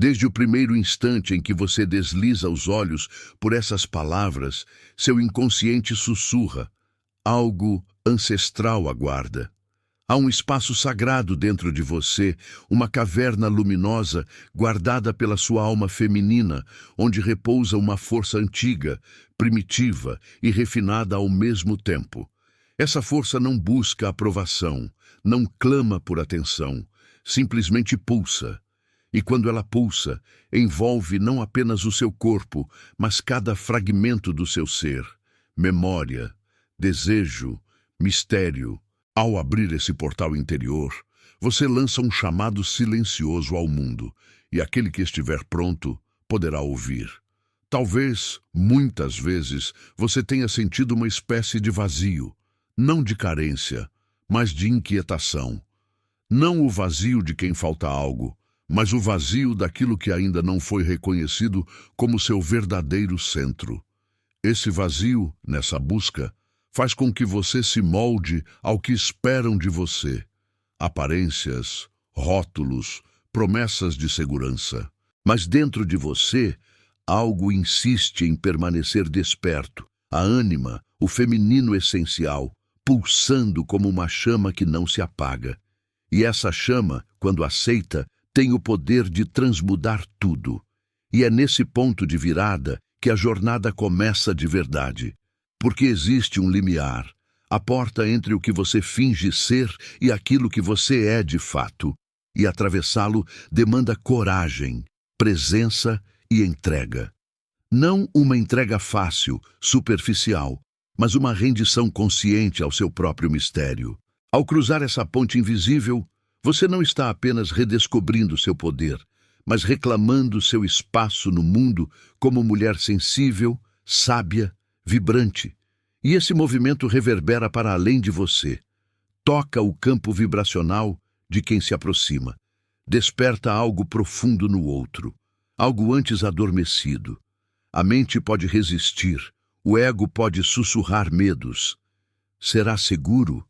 Desde o primeiro instante em que você desliza os olhos por essas palavras, seu inconsciente sussurra: algo ancestral aguarda. Há um espaço sagrado dentro de você, uma caverna luminosa guardada pela sua alma feminina, onde repousa uma força antiga, primitiva e refinada ao mesmo tempo. Essa força não busca aprovação, não clama por atenção, simplesmente pulsa. E quando ela pulsa, envolve não apenas o seu corpo, mas cada fragmento do seu ser. Memória, desejo, mistério. Ao abrir esse portal interior, você lança um chamado silencioso ao mundo, e aquele que estiver pronto poderá ouvir. Talvez, muitas vezes, você tenha sentido uma espécie de vazio, não de carência, mas de inquietação. Não o vazio de quem falta algo, mas o vazio daquilo que ainda não foi reconhecido como seu verdadeiro centro. Esse vazio, nessa busca, faz com que você se molde ao que esperam de você. Aparências, rótulos, promessas de segurança. Mas dentro de você, algo insiste em permanecer desperto. A ânima, o feminino essencial, pulsando como uma chama que não se apaga. E essa chama, quando aceita, tem o poder de transmudar tudo. E é nesse ponto de virada que a jornada começa de verdade. Porque existe um limiar, a porta entre o que você finge ser e aquilo que você é de fato. E atravessá-lo demanda coragem, presença e entrega. Não uma entrega fácil, superficial, mas uma rendição consciente ao seu próprio mistério. Ao cruzar essa ponte invisível, você não está apenas redescobrindo seu poder, mas reclamando seu espaço no mundo como mulher sensível, sábia, vibrante. E esse movimento reverbera para além de você. Toca o campo vibracional de quem se aproxima. Desperta algo profundo no outro, algo antes adormecido. A mente pode resistir, o ego pode sussurrar medos. Será seguro?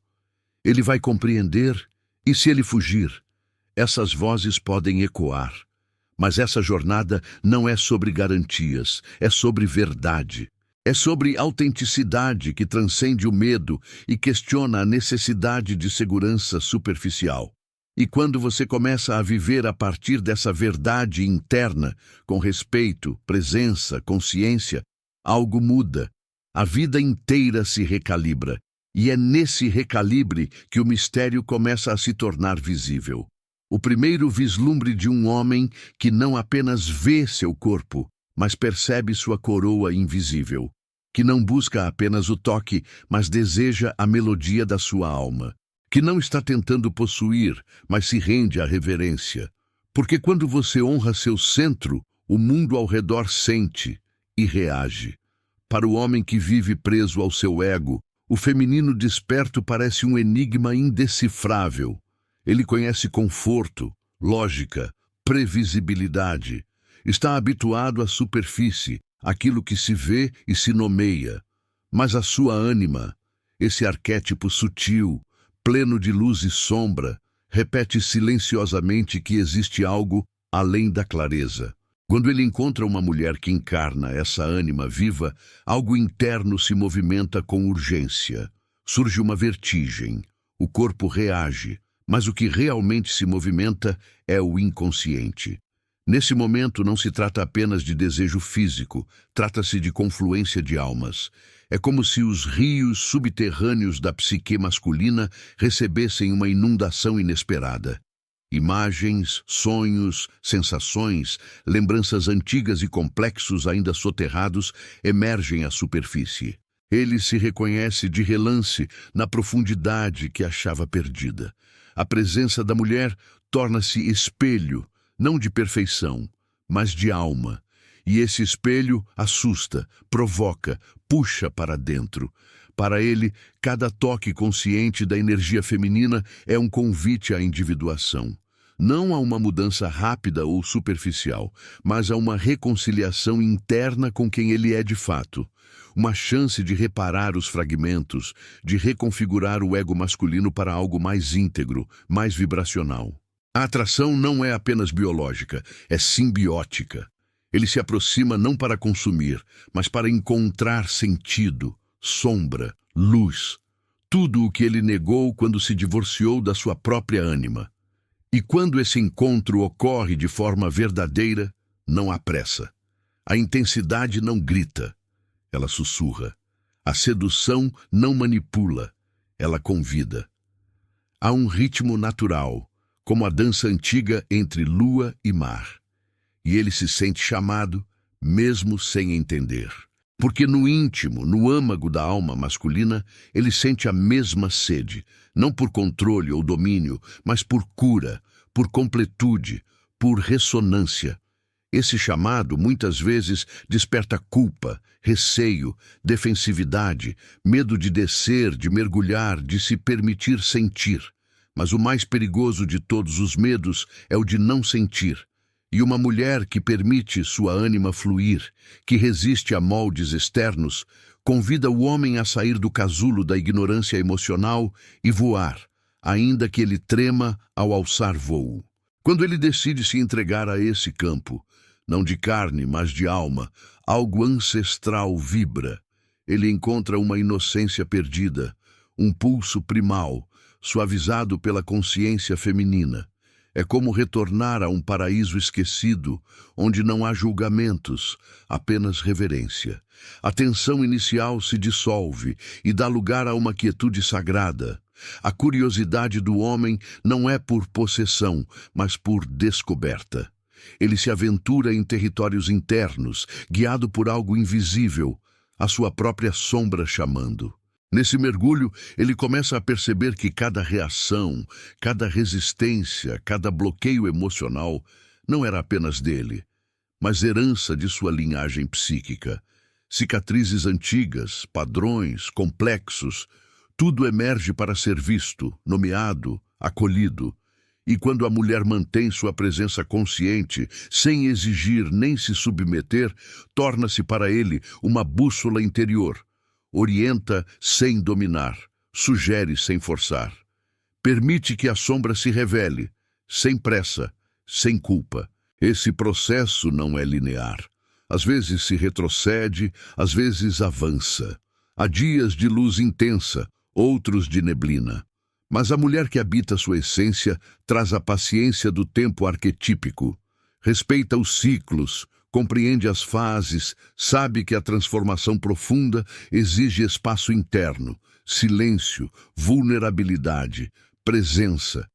Ele vai compreender? E se ele fugir? Essas vozes podem ecoar. Mas essa jornada não é sobre garantias, é sobre verdade. É sobre autenticidade que transcende o medo e questiona a necessidade de segurança superficial. E quando você começa a viver a partir dessa verdade interna, com respeito, presença, consciência, algo muda. A vida inteira se recalibra. E é nesse recalibre que o mistério começa a se tornar visível. O primeiro vislumbre de um homem que não apenas vê seu corpo, mas percebe sua coroa invisível, que não busca apenas o toque, mas deseja a melodia da sua alma, que não está tentando possuir, mas se rende à reverência. Porque quando você honra seu centro, o mundo ao redor sente e reage. Para o homem que vive preso ao seu ego, o feminino desperto parece um enigma indecifrável. Ele conhece conforto, lógica, previsibilidade. Está habituado à superfície, aquilo que se vê e se nomeia. Mas a sua ânima, esse arquétipo sutil, pleno de luz e sombra, repete silenciosamente que existe algo além da clareza. Quando ele encontra uma mulher que encarna essa ânima viva, algo interno se movimenta com urgência. Surge uma vertigem, o corpo reage, mas o que realmente se movimenta é o inconsciente. Nesse momento não se trata apenas de desejo físico, trata-se de confluência de almas. É como se os rios subterrâneos da psique masculina recebessem uma inundação inesperada. Imagens, sonhos, sensações, lembranças antigas e complexos ainda soterrados emergem à superfície. Ele se reconhece de relance na profundidade que achava perdida. A presença da mulher torna-se espelho, não de perfeição, mas de alma. E esse espelho assusta, provoca, puxa para dentro. Para ele, cada toque consciente da energia feminina é um convite à individuação. Não a uma mudança rápida ou superficial, mas a uma reconciliação interna com quem ele é de fato. Uma chance de reparar os fragmentos, de reconfigurar o ego masculino para algo mais íntegro, mais vibracional. A atração não é apenas biológica, é simbiótica. Ele se aproxima não para consumir, mas para encontrar sentido, sombra, luz. Tudo o que ele negou quando se divorciou da sua própria ânima. E quando esse encontro ocorre de forma verdadeira, não há pressa. A intensidade não grita, ela sussurra. A sedução não manipula, ela convida. Há um ritmo natural, como a dança antiga entre lua e mar. E ele se sente chamado, mesmo sem entender. Porque no íntimo, no âmago da alma masculina, ele sente a mesma sede, não por controle ou domínio, mas por cura, por completude, por ressonância. Esse chamado, muitas vezes, desperta culpa, receio, defensividade, medo de descer, de mergulhar, de se permitir sentir. Mas o mais perigoso de todos os medos é o de não sentir. E uma mulher que permite sua ânima fluir, que resiste a moldes externos, convida o homem a sair do casulo da ignorância emocional e voar, ainda que ele trema ao alçar voo. Quando ele decide se entregar a esse campo, não de carne, mas de alma, algo ancestral vibra. Ele encontra uma inocência perdida, um pulso primal, suavizado pela consciência feminina. É como retornar a um paraíso esquecido, onde não há julgamentos, apenas reverência. A tensão inicial se dissolve e dá lugar a uma quietude sagrada. A curiosidade do homem não é por possessão, mas por descoberta. Ele se aventura em territórios internos, guiado por algo invisível, a sua própria sombra chamando. Nesse mergulho, ele começa a perceber que cada reação, cada resistência, cada bloqueio emocional não era apenas dele, mas herança de sua linhagem psíquica. Cicatrizes antigas, padrões, complexos, tudo emerge para ser visto, nomeado, acolhido. E quando a mulher mantém sua presença consciente, sem exigir nem se submeter, torna-se para ele uma bússola interior. Orienta sem dominar, sugere sem forçar. Permite que a sombra se revele, sem pressa, sem culpa. Esse processo não é linear. Às vezes se retrocede, às vezes avança. Há dias de luz intensa, outros de neblina. Mas a mulher que habita sua essência traz a paciência do tempo arquetípico. Respeita os ciclos, compreende as fases, sabe que a transformação profunda exige espaço interno, silêncio, vulnerabilidade, presença.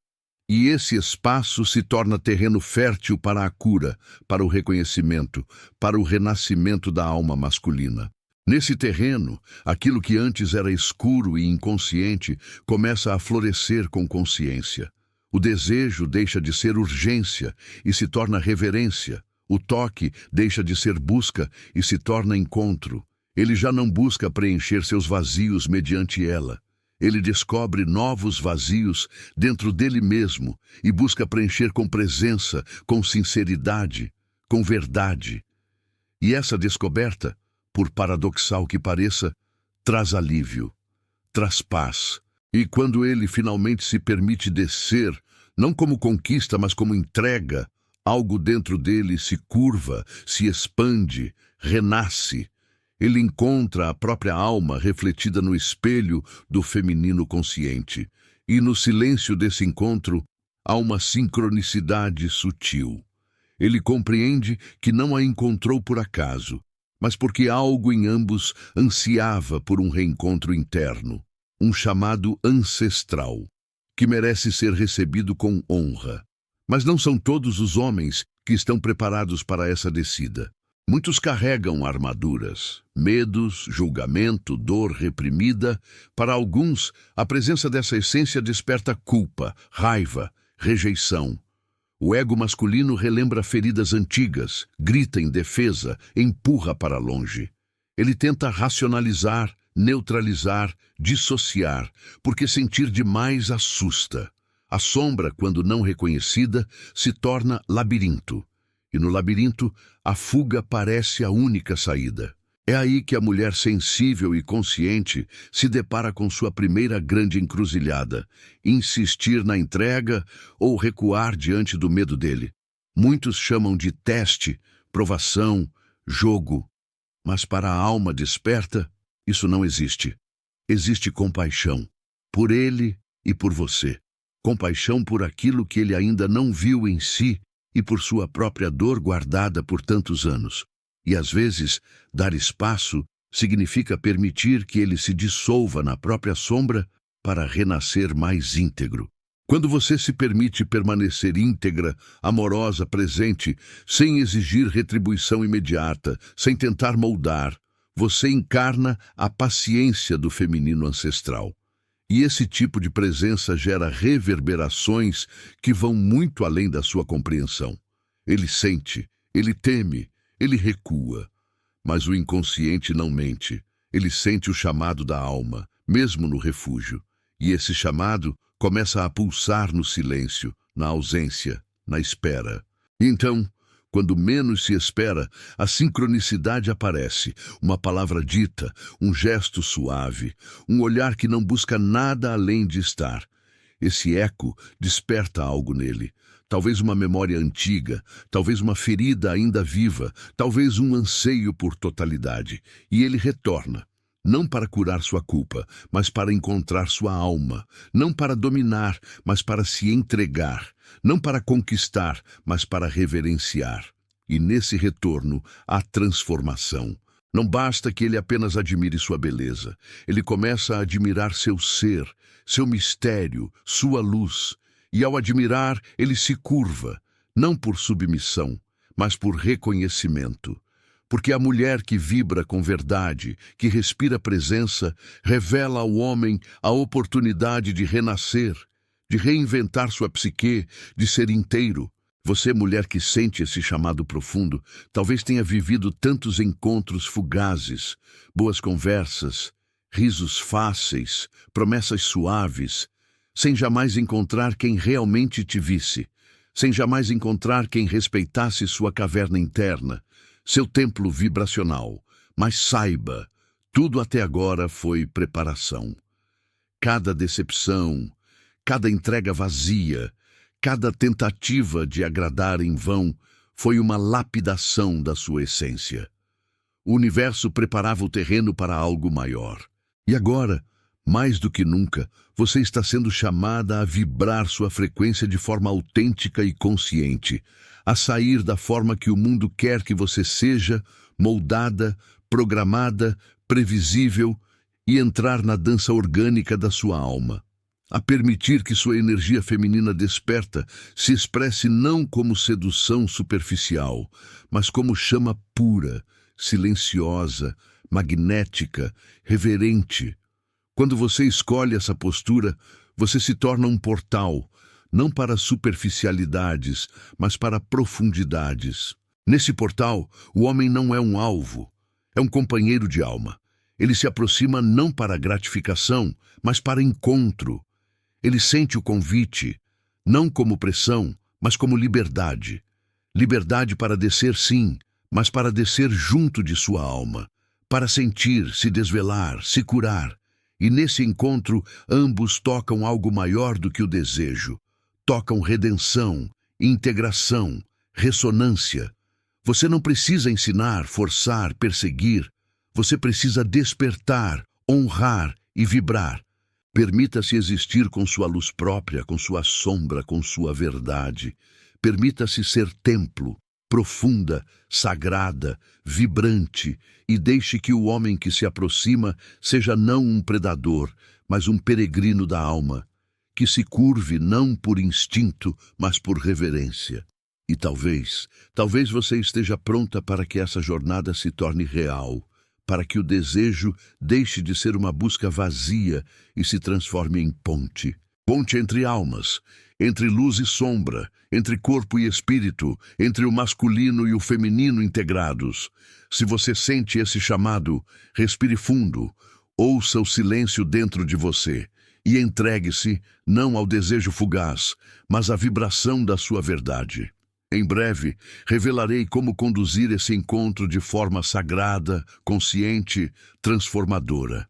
E esse espaço se torna terreno fértil para a cura, para o reconhecimento, para o renascimento da alma masculina. Nesse terreno, aquilo que antes era escuro e inconsciente começa a florescer com consciência. O desejo deixa de ser urgência e se torna reverência. O toque deixa de ser busca e se torna encontro. Ele já não busca preencher seus vazios mediante ela. Ele descobre novos vazios dentro dele mesmo e busca preencher com presença, com sinceridade, com verdade. E essa descoberta, por paradoxal que pareça, traz alívio, traz paz. E quando ele finalmente se permite descer, não como conquista, mas como entrega, algo dentro dele se curva, se expande, renasce. Ele encontra a própria alma refletida no espelho do feminino consciente. E no silêncio desse encontro, há uma sincronicidade sutil. Ele compreende que não a encontrou por acaso, mas porque algo em ambos ansiava por um reencontro interno, um chamado ancestral, que merece ser recebido com honra. Mas não são todos os homens que estão preparados para essa descida. Muitos carregam armaduras, medos, julgamento, dor reprimida. Para alguns, a presença dessa essência desperta culpa, raiva, rejeição. O ego masculino relembra feridas antigas, grita em defesa, empurra para longe. Ele tenta racionalizar, neutralizar, dissociar, porque sentir demais assusta. A sombra, quando não reconhecida, se torna labirinto. E no labirinto, a fuga parece a única saída. É aí que a mulher sensível e consciente se depara com sua primeira grande encruzilhada: insistir na entrega ou recuar diante do medo dele. Muitos chamam de teste, provação, jogo. Mas para a alma desperta, isso não existe. Existe compaixão, por ele e por você. Compaixão por aquilo que ele ainda não viu em si e por sua própria dor guardada por tantos anos. E às vezes, dar espaço significa permitir que ele se dissolva na própria sombra para renascer mais íntegro. Quando você se permite permanecer íntegra, amorosa, presente, sem exigir retribuição imediata, sem tentar moldar, você encarna a paciência do feminino ancestral. E esse tipo de presença gera reverberações que vão muito além da sua compreensão. Ele sente, ele teme, ele recua. Mas o inconsciente não mente. Ele sente o chamado da alma, mesmo no refúgio. E esse chamado começa a pulsar no silêncio, na ausência, na espera. Então, quando menos se espera, a sincronicidade aparece, uma palavra dita, um gesto suave, um olhar que não busca nada além de estar. Esse eco desperta algo nele, talvez uma memória antiga, talvez uma ferida ainda viva, talvez um anseio por totalidade, e ele retorna. Não para curar sua culpa, mas para encontrar sua alma. Não para dominar, mas para se entregar. Não para conquistar, mas para reverenciar. E nesse retorno, há transformação. Não basta que ele apenas admire sua beleza. Ele começa a admirar seu ser, seu mistério, sua luz. E ao admirar, ele se curva, não por submissão, mas por reconhecimento. Porque a mulher que vibra com verdade, que respira presença, revela ao homem a oportunidade de renascer, de reinventar sua psique, de ser inteiro. Você, mulher que sente esse chamado profundo, talvez tenha vivido tantos encontros fugazes, boas conversas, risos fáceis, promessas suaves, sem jamais encontrar quem realmente te visse, sem jamais encontrar quem respeitasse sua caverna interna, seu templo vibracional. Mas saiba, tudo até agora foi preparação. Cada decepção, cada entrega vazia, cada tentativa de agradar em vão foi uma lapidação da sua essência. O universo preparava o terreno para algo maior. E agora, mais do que nunca, você está sendo chamada a vibrar sua frequência de forma autêntica e consciente, a sair da forma que o mundo quer que você seja, moldada, programada, previsível, e entrar na dança orgânica da sua alma. A permitir que sua energia feminina desperta se expresse não como sedução superficial, mas como chama pura, silenciosa, magnética, reverente. Quando você escolhe essa postura, você se torna um portal, não para superficialidades, mas para profundidades. Nesse portal, o homem não é um alvo, é um companheiro de alma. Ele se aproxima não para gratificação, mas para encontro. Ele sente o convite, não como pressão, mas como liberdade. Liberdade para descer, sim, mas para descer junto de sua alma, para sentir, se desvelar, se curar. E nesse encontro, ambos tocam algo maior do que o desejo. Tocam redenção, integração, ressonância. Você não precisa ensinar, forçar, perseguir. Você precisa despertar, honrar e vibrar. Permita-se existir com sua luz própria, com sua sombra, com sua verdade. Permita-se ser templo, profunda, sagrada, vibrante, e deixe que o homem que se aproxima seja não um predador, mas um peregrino da alma, que se curve não por instinto, mas por reverência. E talvez você esteja pronta para que essa jornada se torne real, para que o desejo deixe de ser uma busca vazia e se transforme em ponte. Ponte entre almas, entre luz e sombra, entre corpo e espírito, entre o masculino e o feminino integrados. Se você sente esse chamado, respire fundo, ouça o silêncio dentro de você e entregue-se não ao desejo fugaz, mas à vibração da sua verdade. Em breve, revelarei como conduzir esse encontro de forma sagrada, consciente, transformadora.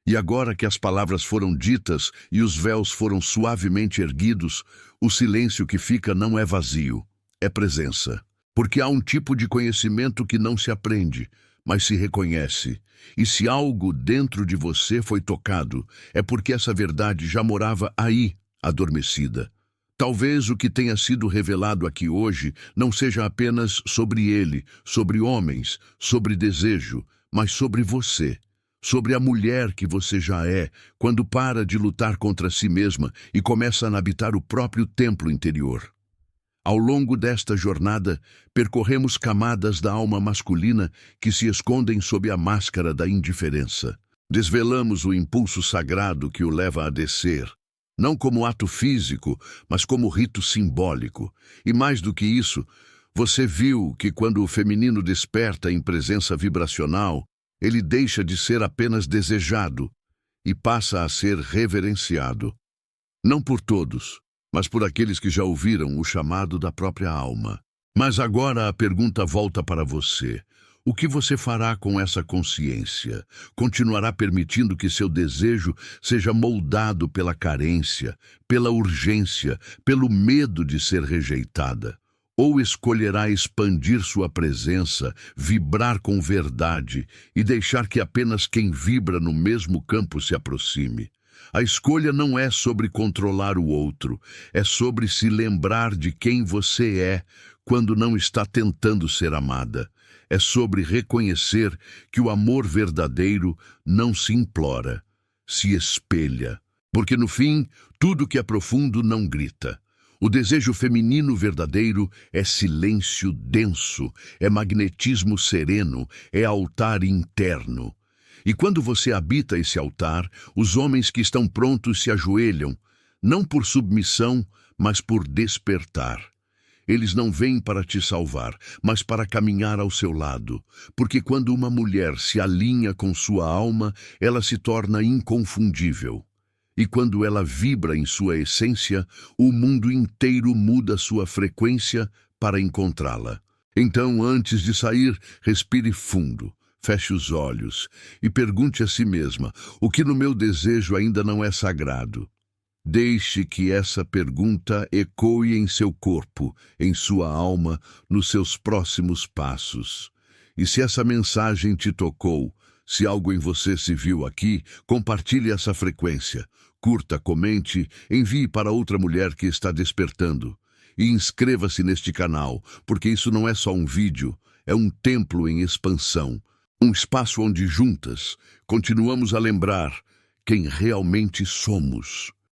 E agora que as palavras foram ditas e os véus foram suavemente erguidos, o silêncio que fica não é vazio, é presença. Porque há um tipo de conhecimento que não se aprende, mas se reconhece. E se algo dentro de você foi tocado, é porque essa verdade já morava aí, adormecida. Talvez o que tenha sido revelado aqui hoje não seja apenas sobre ele, sobre homens, sobre desejo, mas sobre você. Sobre a mulher que você já é, quando para de lutar contra si mesma e começa a habitar o próprio templo interior. Ao longo desta jornada, percorremos camadas da alma masculina que se escondem sob a máscara da indiferença. Desvelamos o impulso sagrado que o leva a descer, não como ato físico, mas como rito simbólico. E mais do que isso, você viu que quando o feminino desperta em presença vibracional, ele deixa de ser apenas desejado e passa a ser reverenciado. Não por todos, mas por aqueles que já ouviram o chamado da própria alma. Mas agora a pergunta volta para você. O que você fará com essa consciência? Continuará permitindo que seu desejo seja moldado pela carência, pela urgência, pelo medo de ser rejeitada? Ou escolherá expandir sua presença, vibrar com verdade e deixar que apenas quem vibra no mesmo campo se aproxime? A escolha não é sobre controlar o outro, é sobre se lembrar de quem você é quando não está tentando ser amada. É sobre reconhecer que o amor verdadeiro não se implora, se espelha. Porque no fim, tudo que é profundo não grita. O desejo feminino verdadeiro é silêncio denso, é magnetismo sereno, é altar interno. E quando você habita esse altar, os homens que estão prontos se ajoelham, não por submissão, mas por despertar. Eles não vêm para te salvar, mas para caminhar ao seu lado. Porque quando uma mulher se alinha com sua alma, ela se torna inconfundível. E quando ela vibra em sua essência, o mundo inteiro muda sua frequência para encontrá-la. Então, antes de sair, respire fundo. Feche os olhos e pergunte a si mesma: o que no meu desejo ainda não é sagrado? Deixe que essa pergunta ecoe em seu corpo, em sua alma, nos seus próximos passos. E se essa mensagem te tocou, se algo em você se viu aqui, compartilhe essa frequência. Curta, comente, envie para outra mulher que está despertando. E inscreva-se neste canal, porque isso não é só um vídeo, é um templo em expansão. Um espaço onde juntas continuamos a lembrar quem realmente somos.